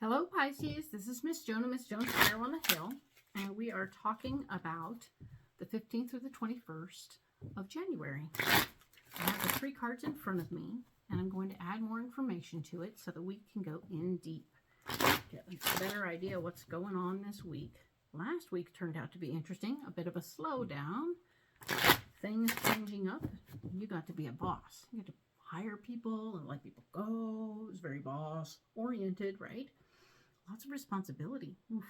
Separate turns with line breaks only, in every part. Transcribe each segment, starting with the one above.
Hello Pisces, this is Miss Joan, Miss Joan's Fire on the Hill, and we are talking about the 15th through the 21st of January. I have the 3 cards in front of me, and I'm going to add more information to it so that we can go in deep. Get a better idea of what's going on this week. Last week turned out to be interesting, a bit of a slowdown, things changing up. You got to be a boss. You got to hire people and let people go. It was very boss oriented, right? Lots of responsibility. Oof.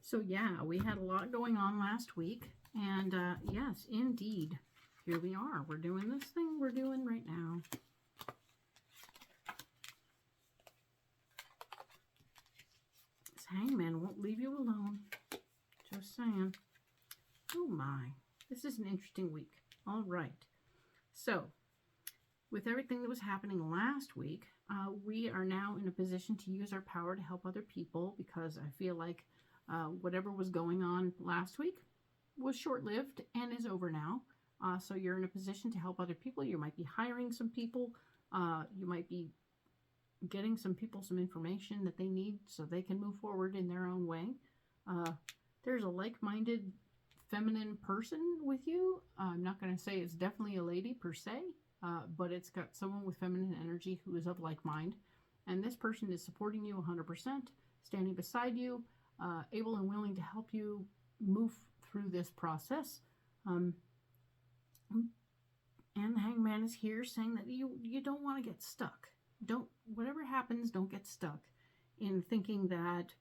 So yeah, we had a lot going on last week, and yes, indeed, here we are. We're doing this thing we're doing right now. This hangman won't leave you alone. Just saying. Oh my, this is an interesting week. All right. So, with everything that was happening last week, we are now in a position to use our power to help other people, because I feel like whatever was going on last week was short-lived and is over now. So you're in a position to help other people. You might be hiring some people. You might be getting some people some information that they need so they can move forward in their own way. There's a like-minded feminine person with you. I'm not going to say it's definitely a lady per se, but it's got someone with feminine energy who is of like mind. And this person is supporting you 100%, standing beside you, able and willing to help you move through this process. And the hangman is here saying that you don't want to get stuck. Whatever happens, don't get stuck in thinking that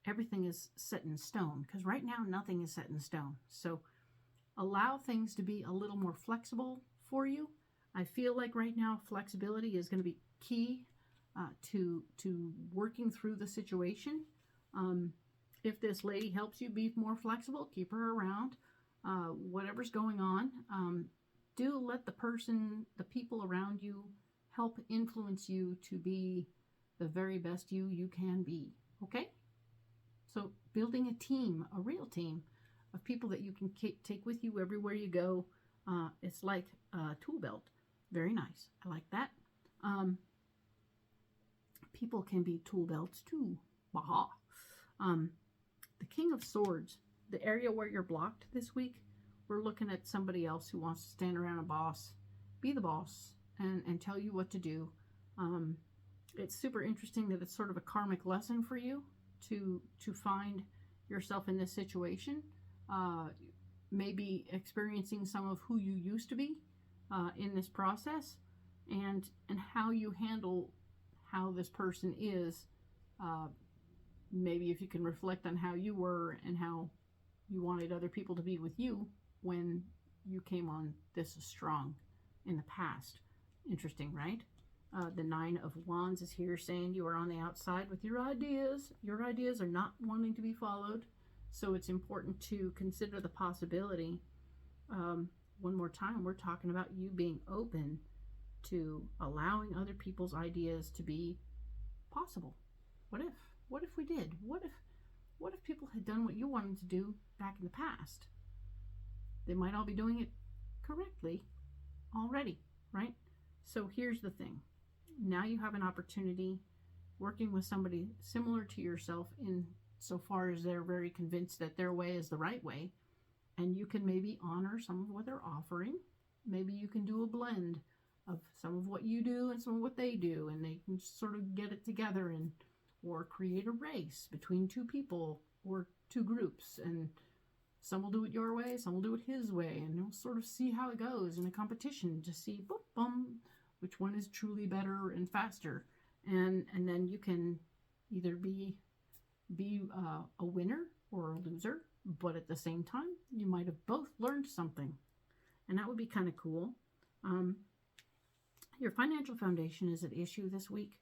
everything is set in stone, because right now nothing is set in stone. So allow things to be a little more flexible for you. I feel like right now flexibility is going to be key to working through the situation. If this lady helps you be more flexible, keep her around. Whatever's going on, do let the people around you help influence you to be the very best you can be. Okay? So building a team, a real team of people that you can take with you everywhere you go. It's like a tool belt. Very nice. I like that. People can be tool belts too. Baha. The King of Swords, the area where you're blocked this week, we're looking at somebody else who wants to stand around a boss, be the boss, and tell you what to do. It's super interesting that it's sort of a karmic lesson for you to find yourself in this situation. Maybe experiencing some of who you used to be in this process, and how you handle how this person is. Maybe if you can reflect on how you were and how you wanted other people to be with you when you came on this strong in the past. Interesting, right? The 9 of Wands is here saying you are on the outside with your ideas. Your ideas are not wanting to be followed. So it's important to consider the possibility. One more time, we're talking about you being open to allowing other people's ideas to be possible. What if we did? What if people had done what you wanted to do back in the past? They might all be doing it correctly already, right? So here's the thing. Now you have an opportunity working with somebody similar to yourself, in so far as they're very convinced that their way is the right way, and you can maybe honor some of what they're offering. Maybe you can do a blend of some of what you do and some of what they do, and they can sort of get it together, and or create a race between 2 people or 2 groups, and some will do it your way, some will do it his way, and you'll sort of see how it goes in a competition to see boop, bum, which one is truly better and faster. And then you can either be a winner or a loser, but at the same time, you might have both learned something, and that would be kind of cool. Your financial foundation is at issue this week.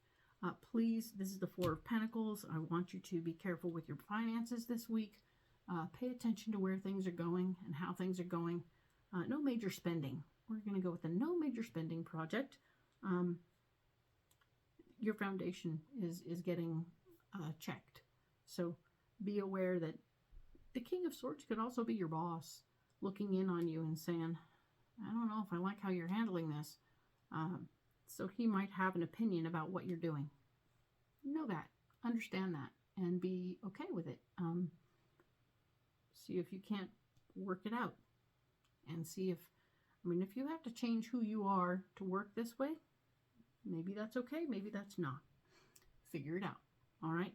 Please, this is the 4 of Pentacles. I want you to be careful with your finances this week. Pay attention to where things are going and how things are going. no major spending. We're going to go with a no major spending project. Your foundation is getting checked. So be aware that the King of Swords could also be your boss, looking in on you and saying, I don't know if I like how you're handling this. So he might have an opinion about what you're doing. Know that. Understand that. And be okay with it. See if you can't work it out. And see if, if you have to change who you are to work this way, maybe that's okay, maybe that's not. Figure it out. All right.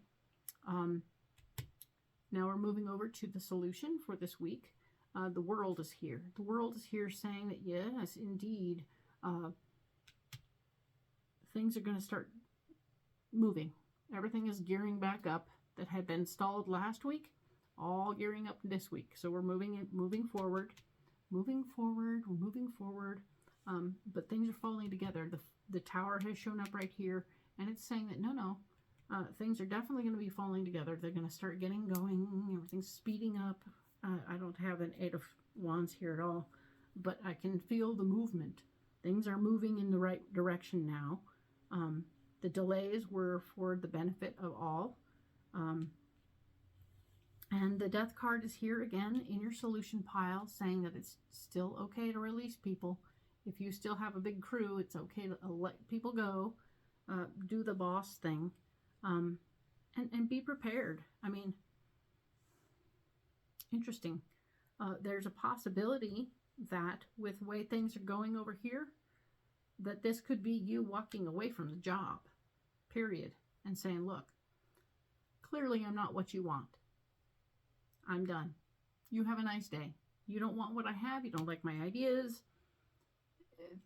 Now we're moving over to the solution for this week. The world is here. The world is here saying that, yes, indeed, things are going to start moving. Everything is gearing back up that had been stalled last week, all gearing up this week. So we're moving forward. Moving forward, we're moving forward, but things are falling together. The tower has shown up right here, and it's saying that no, things are definitely going to be falling together. They're going to start getting going. Everything's speeding up. I don't have an 8 of Wands here at all, but I can feel the movement. Things are moving in the right direction now. The delays were for the benefit of all. And the Death card is here again in your solution pile, saying that it's still okay to release people. If you still have a big crew, it's okay to let people go. Do the boss thing. And be prepared. Interesting. There's a possibility that with the way things are going over here, that this could be you walking away from the job, period, and saying, look, clearly I'm not what you want. I'm done. You have a nice day. You don't want what I have. You don't like my ideas.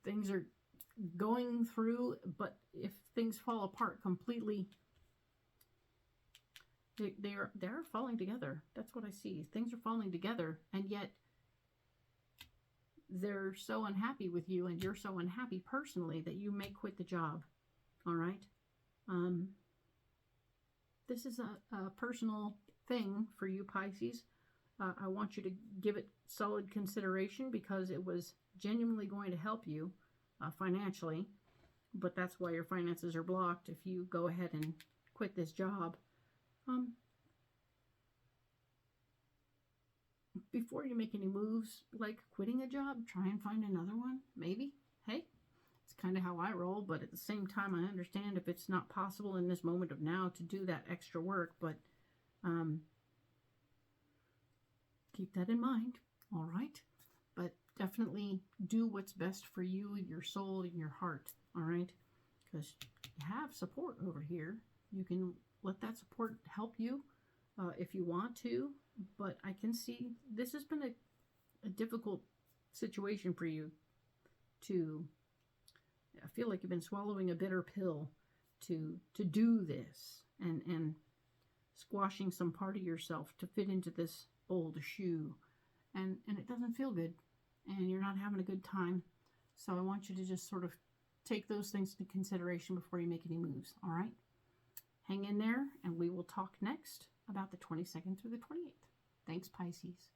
Things are going through, but if things fall apart completely, they're falling together. That's what I see. Things are falling together, and yet they're so unhappy with you, and you're so unhappy personally that you may quit the job. All right? This is a personal thing for you, Pisces. I want you to give it solid consideration because it was genuinely going to help you financially, but that's why your finances are blocked if you go ahead and quit this job. Before you make any moves like quitting a job, try and find another one, maybe. Hey, it's kind of how I roll, but at the same time, I understand if it's not possible in this moment of now to do that extra work, but keep that in mind, all right? But definitely do what's best for you, your soul, and your heart, all right? Because you have support over here. You can let that support help you if you want to, but I can see this has been a difficult situation for you to, I feel like you've been swallowing a bitter pill to do this and squashing some part of yourself to fit into this old shoe, and it doesn't feel good, and you're not having a good time. So I want you to just sort of take those things into consideration before you make any moves, all right? Hang in there, and we will talk next about the 22nd through the 28th. Thanks, Pisces.